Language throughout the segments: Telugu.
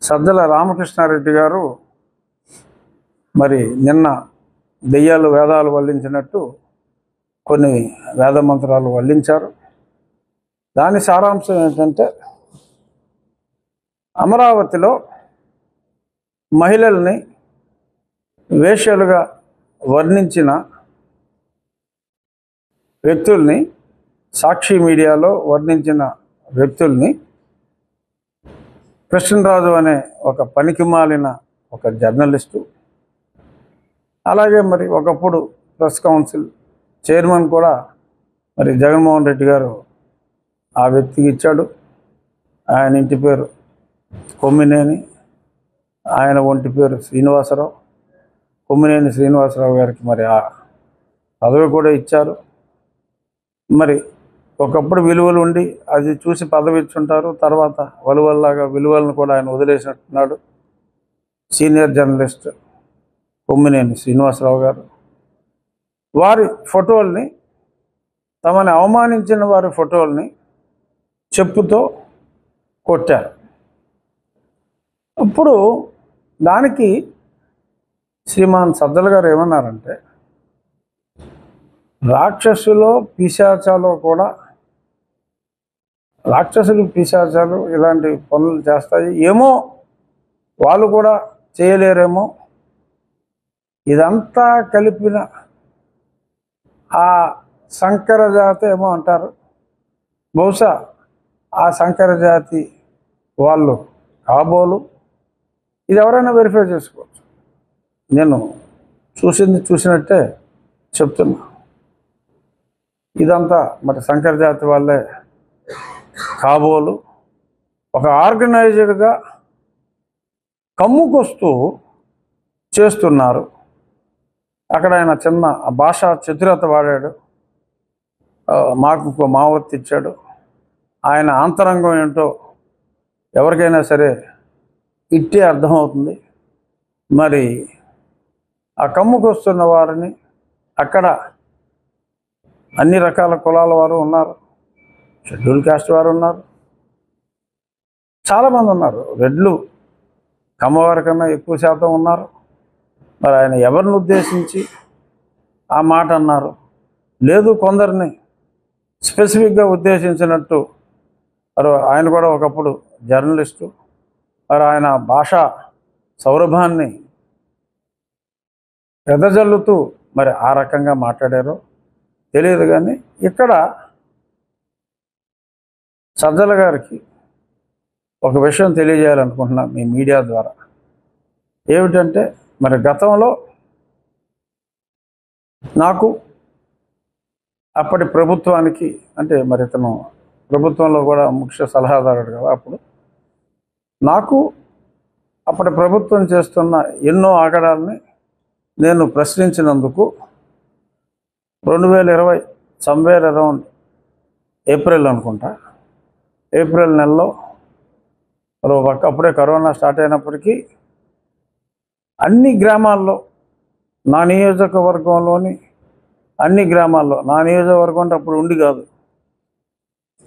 సజ్జల రామకృష్ణారెడ్డి గారు మరి నిన్న దెయ్యాలు వేదాలు వల్లించినట్టు కొన్ని వేద మంత్రాలు వల్లించారు. దాని సారాంశం ఏంటంటే, అమరావతిలో మహిళల్ని వేశ్యలుగా వర్ణించిన వ్యక్తుల్ని, సాక్షి మీడియాలో వర్ణించిన వ్యక్తుల్ని కృష్ణరాజు అనే ఒక పనికిమాలిన ఒక జర్నలిస్టు, అలాగే మరి ఒకప్పుడు ప్రెస్ కౌన్సిల్ చైర్మన్ కూడా మరి జగన్మోహన్ రెడ్డి గారు ఆ వ్యక్తికి ఇచ్చాడు. ఆయన ఇంటి పేరు కొమ్మినేని, ఆయన ఒంటి పేరు శ్రీనివాసరావు. కొమ్మినేని శ్రీనివాసరావు గారికి మరి ఆ పదవి కూడా ఇచ్చారు. మరి ఒకప్పుడు విలువలు ఉండి అది చూసి పదవి ఇచ్చుంటారు, తర్వాత వలువల్లాగా విలువలను కూడా ఆయన వదిలేసినట్టున్నాడు. సీనియర్ జర్నలిస్ట్ కొమ్మినేని శ్రీనివాసరావు గారు వారి ఫోటోల్ని, తమని అవమానించిన వారి ఫోటోల్ని చెప్పుతో కొట్టారు. ఇప్పుడు దానికి శ్రీమాన్ సజ్జల గారు ఏమన్నారంటే, రాక్షసులో పిశాచాలు కూడా, రాక్షసులు పిశాచాలు ఇలాంటి పనులు చేస్తాయి ఏమో, వాళ్ళు కూడా చేయలేరేమో, ఇదంతా కలిపిన ఆ సంకర జాతి ఏమో అంటారు, బహుశా ఆ సంకర జాతి వాళ్ళు కాబోలు. ఇది ఎవరైనా వెరిఫై చేసుకోవచ్చు. నేను చూసినట్టే చెప్తున్నా. ఇదంతా మరి సంకర జాతి వాళ్ళే కాబోలు. ఒక ఆర్గనైజ్డ్గా కమ్ముకొస్తూ చేస్తున్నారు. అక్కడ ఆయన చిన్న భాషా చతురత వాడాడు, మాకు మావత్తు ఇచ్చాడు. ఆయన ఆంతరంగం ఏంటో ఎవరికైనా సరే ఇట్టే అర్థమవుతుంది. మరి ఆ కమ్ముకొస్తున్న వారిని, అక్కడ అన్ని రకాల కులాల వారు ఉన్నారు, షెడ్యూల్ కాస్ట్ వారు ఉన్నారు, చాలామంది ఉన్నారు. రెడ్లు కమ్మవారి కన్నా ఎక్కువ శాతం ఉన్నారు. మరి ఆయన ఎవరిని ఉద్దేశించి ఆ మాట అన్నారు? లేదు, కొందరిని స్పెసిఫిక్గా ఉద్దేశించినట్టు. మరి ఆయన కూడా ఒకప్పుడు జర్నలిస్టు. మరి ఆయన భాషా సౌరభాన్ని ఎదజల్లుతూ మరి ఆ రకంగా మాట్లాడారో తెలియదు. కానీ ఇక్కడ సజ్జల గారికి ఒక విషయం తెలియజేయాలనుకుంటున్నా మీ మీడియా ద్వారా. ఏమిటంటే, మరి గతంలో నాకు అప్పటి ప్రభుత్వానికి, అంటే మరి ఇతను ప్రభుత్వంలో కూడా ముఖ్య సలహాదారుడు కదా, అప్పుడు నాకు అప్పటి ప్రభుత్వం చేస్తున్న ఎన్నో ఆగడాలని నేను ప్రశ్నించినందుకు 2020 సమ్వేర్ అరౌండ్ ఏప్రిల్ అనుకుంటా, ఏప్రిల్ నెలలో అప్పుడే కరోనా స్టార్ట్ అయినప్పటికీ అన్ని గ్రామాల్లో, నా నియోజకవర్గంలోని అన్ని గ్రామాల్లో, నా నియోజకవర్గం అంటే అప్పుడు ఉండి కాదు,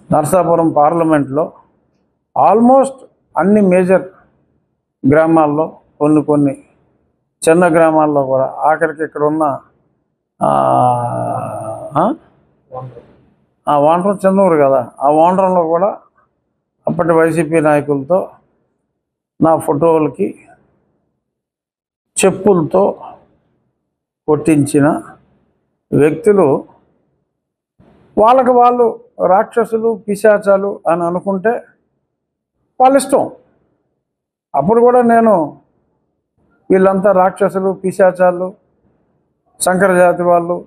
నరసాపురం పార్లమెంట్లో ఆల్మోస్ట్ అన్ని మేజర్ గ్రామాల్లో, కొన్ని చిన్న గ్రామాల్లో కూడా, ఆఖరికి ఇక్కడ ఉన్న వాండ్రం చెందూరు కదా, ఆ వాండ్రంలో కూడా అప్పటి వైసీపీ నాయకులతో నా ఫోటోలకి చెప్పులతో కొట్టించిన వ్యక్తులు వాళ్ళకి వాళ్ళు రాక్షసులు పిశాచాలు అని అనుకుంటే వాళ్ళ ఇష్టం. అప్పుడు కూడా నేను వీళ్ళంతా రాక్షసులు పిశాచాలు సంకర జాతి వాళ్ళు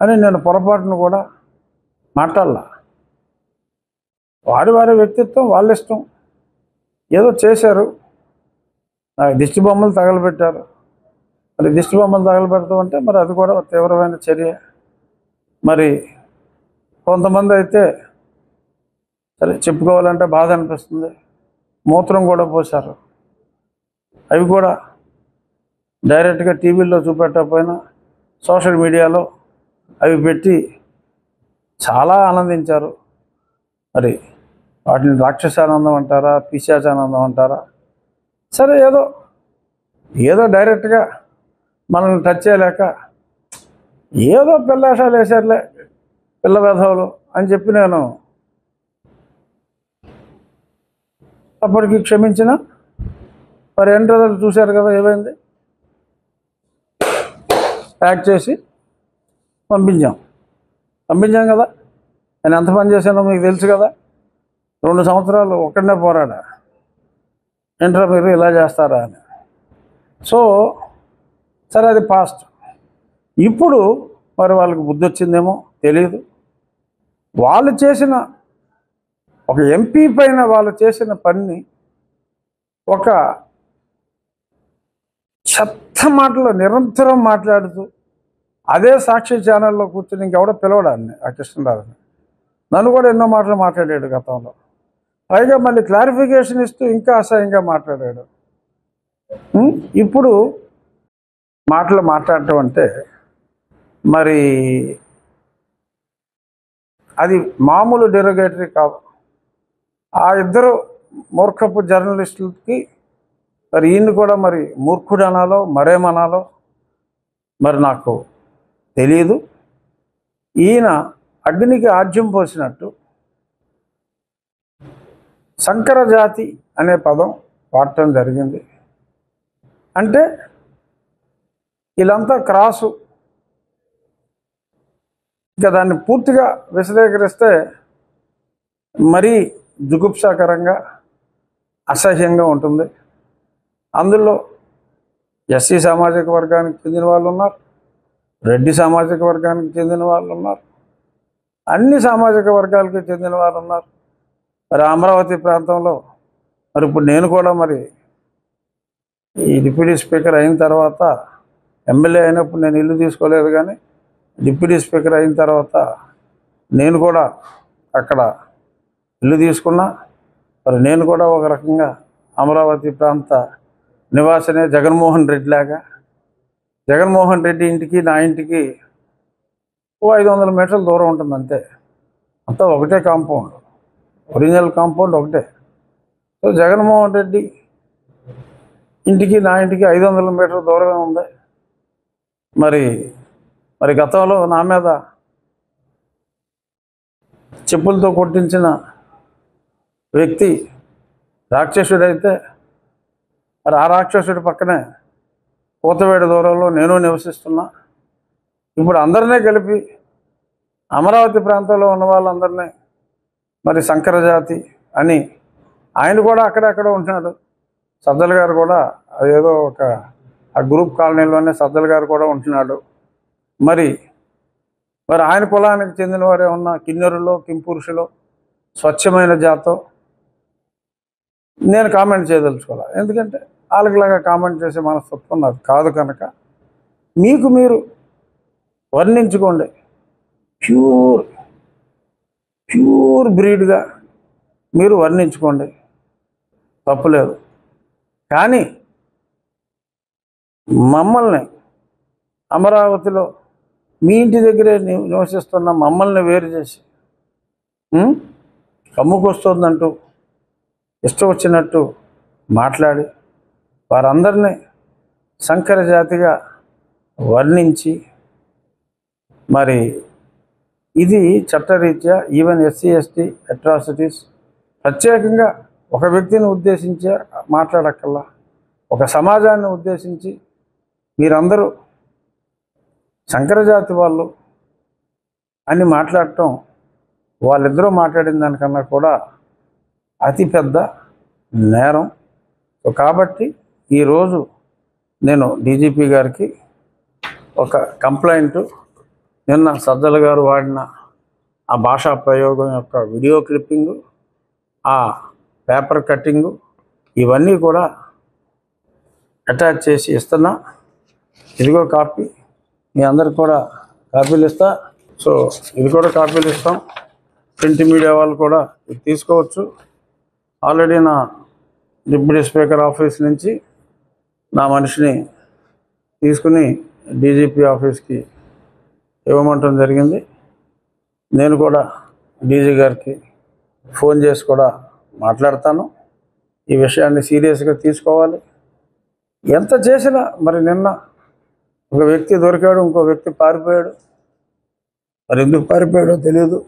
అని నేను పొరపాటును కూడా మాట్లాడలా. వారి వ్యక్తిత్వం, వాళ్ళ ఇష్టం. ఏదో చేశారు, నాకు దిష్టి బొమ్మలు తగలబెట్టారు. మరి దిష్టి బొమ్మలు తగలబెడతాం అంటే మరి అది కూడా తీవ్రమైన చర్య. మరి కొంతమంది అయితే సరే చెప్పుకోవాలంటే బాధ అనిపిస్తుంది, మూత్రం కూడా పోశారు. అవి కూడా డైరెక్ట్గా టీవీల్లో చూపెట్టకపోయినా సోషల్ మీడియాలో అవి పెట్టి చాలా ఆనందించారు. మరి వాటిని రాక్షసానందం అంటారా, పిశాచానందం అంటారా, సరే ఏదో డైరెక్ట్గా మనల్ని టచ్ చేయలేక ఏదో పిల్లాషాలు వేసారులే పిల్ల వెధవులు అని చెప్పి నేను అప్పటికి క్షమించిన. మరి ఎండ్ రిజల్ట్ చూశారు కదా ఏమైంది. ప్యాక్ చేసి పంపించాం కదా. నేను ఎంత పని చేశానో మీకు తెలుసు కదా. 2 సంవత్సరాలు ఒక్కడనే పోరాడా, ఏంట్రా మీరు ఇలా చేస్తారా అని. సో సరే అది పాస్ట్. ఇప్పుడు మరి వాళ్ళకి బుద్ధి వచ్చిందేమో తెలియదు. వాళ్ళు చేసిన ఒక ఎంపీ పైన వాళ్ళు చేసిన పని ఒక చెత్త మాటలు నిరంతరం మాట్లాడుతూ అదే సాక్షి ఛానల్లో కూర్చొని ఇంకెవడో పిలవడాన్ని ఆ కృష్ణరాజుని. నన్ను కూడా ఎన్నో మాటలు మాట్లాడాడు గతంలో. పైగా మళ్ళీ క్లారిఫికేషన్ ఇస్తూ ఇంకా అసహ్యంగా మాట్లాడాడు. ఇప్పుడు మాట్లాడటం అంటే మరి అది మామూలు డెరోగేటరీ కాదు. ఆ ఇద్దరు మూర్ఖపు జర్నలిస్టులకి మరి ఈయన్ని కూడా మరి మూర్ఖుడు అనాలో మరేమనాలో మరి నాకు తెలియదు. ఈయన అగ్నికి ఆజ్యం పోసినట్టు సంకర జాతి అనే పదం వాడటం జరిగింది. అంటే వీళ్ళంతా క్రాసు. ఇంకా దాన్ని పూర్తిగా విశదీకరిస్తే మరీ జుగుప్సాకరంగా అసహ్యంగా ఉంటుంది. అందులో ఎస్సీ సామాజిక వర్గానికి చెందిన వాళ్ళు ఉన్నారు, రెడ్డి సామాజిక వర్గానికి చెందిన వాళ్ళు ఉన్నారు, అన్ని సామాజిక వర్గాలకి చెందిన వాళ్ళు ఉన్నారు. మరి అమరావతి ప్రాంతంలో మరి ఇప్పుడు నేను కూడా మరి ఈ డిప్యూటీ స్పీకర్ అయిన తర్వాత, ఎమ్మెల్యే అయినప్పుడు నేను ఇల్లు తీసుకోలేదు, కానీ డిప్యూటీ స్పీకర్ అయిన తర్వాత నేను కూడా అక్కడ ఇల్లు తీసుకున్నా. మరి నేను కూడా ఒక రకంగా అమరావతి ప్రాంత నివాసనే జగన్మోహన్ రెడ్డి లాగా. జగన్మోహన్ రెడ్డి ఇంటికి నా ఇంటికి 500 మీటర్ల దూరం ఉంటుంది అంతే. అంతా ఒకటే కాంపౌండ్, ఒరిజినల్ కాంపౌండ్ ఒకటే. సో జగన్మోహన్ రెడ్డి ఇంటికి నా ఇంటికి 500 మీటర్ల దూరమే ఉంది. మరి గతంలో నా మీద చెప్పులతో కొట్టించిన వ్యక్తి రాక్షసుడైతే మరి ఆ రాక్షసుడి పక్కనే కోతవేడి దూరంలో నేను నివసిస్తున్నా. ఇప్పుడు అందరినీ కలిపి అమరావతి ప్రాంతంలో ఉన్న వాళ్ళందరినీ మరి సంకర జాతి అని ఆయన కూడా అక్కడెక్కడ ఉంటున్నాడు. సజ్జల గారు కూడా అదేదో ఆ గ్రూప్ కాలనీలోనే సజ్జల గారు కూడా ఉంటున్నాడు. మరి ఆయన కులానికి చెందిన వారే ఉన్న కిన్నెరులో కింపురుషులో స్వచ్ఛమైన జాతో నేను కామెంట్ చేయదలుచుకోవాలి. ఎందుకంటే వాళ్ళకిలాగా కామెంట్ చేసే మనస్తత్వం నాకు కాదు కనుక మీకు మీరు వర్ణించుకోండి. ప్యూర్ బ్రీడ్గా మీరు వర్ణించుకోండి, తప్పులేదు. కానీ మమ్మల్ని అమరావతిలో మీ ఇంటి దగ్గరే నివసిస్తున్న మమ్మల్ని వేరు చేసి కమ్ముకొస్తుందంటూ ఇష్టం వచ్చినట్టు మాట్లాడి వారందరినీ సంకర జాతిగా వర్ణించి మరి ఇది చట్టరీత్యా ఈవెన్ ఎస్సీ ఎస్టీ అట్రాసిటీస్ ప్రత్యేకంగా ఒక వ్యక్తిని ఉద్దేశించి మాట్లాడక్కల్లా ఒక సమాజాన్ని ఉద్దేశించి మీరందరూ సంకరజాతి వాళ్ళు అని మాట్లాడటం వాళ్ళిద్దరూ మాట్లాడిన దానికన్నా కూడా అతిపెద్ద నేరం. కాబట్టి ఈరోజు నేను డీజీపీ గారికి ఒక కంప్లైంట్, నిన్న సజ్జల గారు వాడిన ఆ భాషా ప్రయోగం యొక్క వీడియో క్లిప్పింగు, ఆ పేపర్ కట్టింగు ఇవన్నీ కూడా అటాచ్ చేసి ఇస్తున్నా. ఇదిగో కాపీ, మీ అందరికి కూడా కాపీలు ఇస్తా. సో ఇది కూడా కాపీలు ఇస్తాం. ప్రింట్ మీడియా వాళ్ళు కూడా ఇది తీసుకోవచ్చు. ఆల్రెడీ నా డిప్యూటీ స్పీకర్ ఆఫీస్ నుంచి నా మనిషిని తీసుకుని డీజీపీ ఆఫీస్కి ఇవ్వమంటం జరిగింది. నేను కూడా డీజీ గారికి ఫోన్ చేసి కూడా మాట్లాడతాను. ఈ విషయాన్ని సీరియస్గా తీసుకోవాలి. ఎంత చేసినా మరి నిన్న ఒక వ్యక్తి దొరికాడు, ఇంకో వ్యక్తి పారిపోయాడు. మరి ఎందుకు పారిపోయాడో తెలియదు.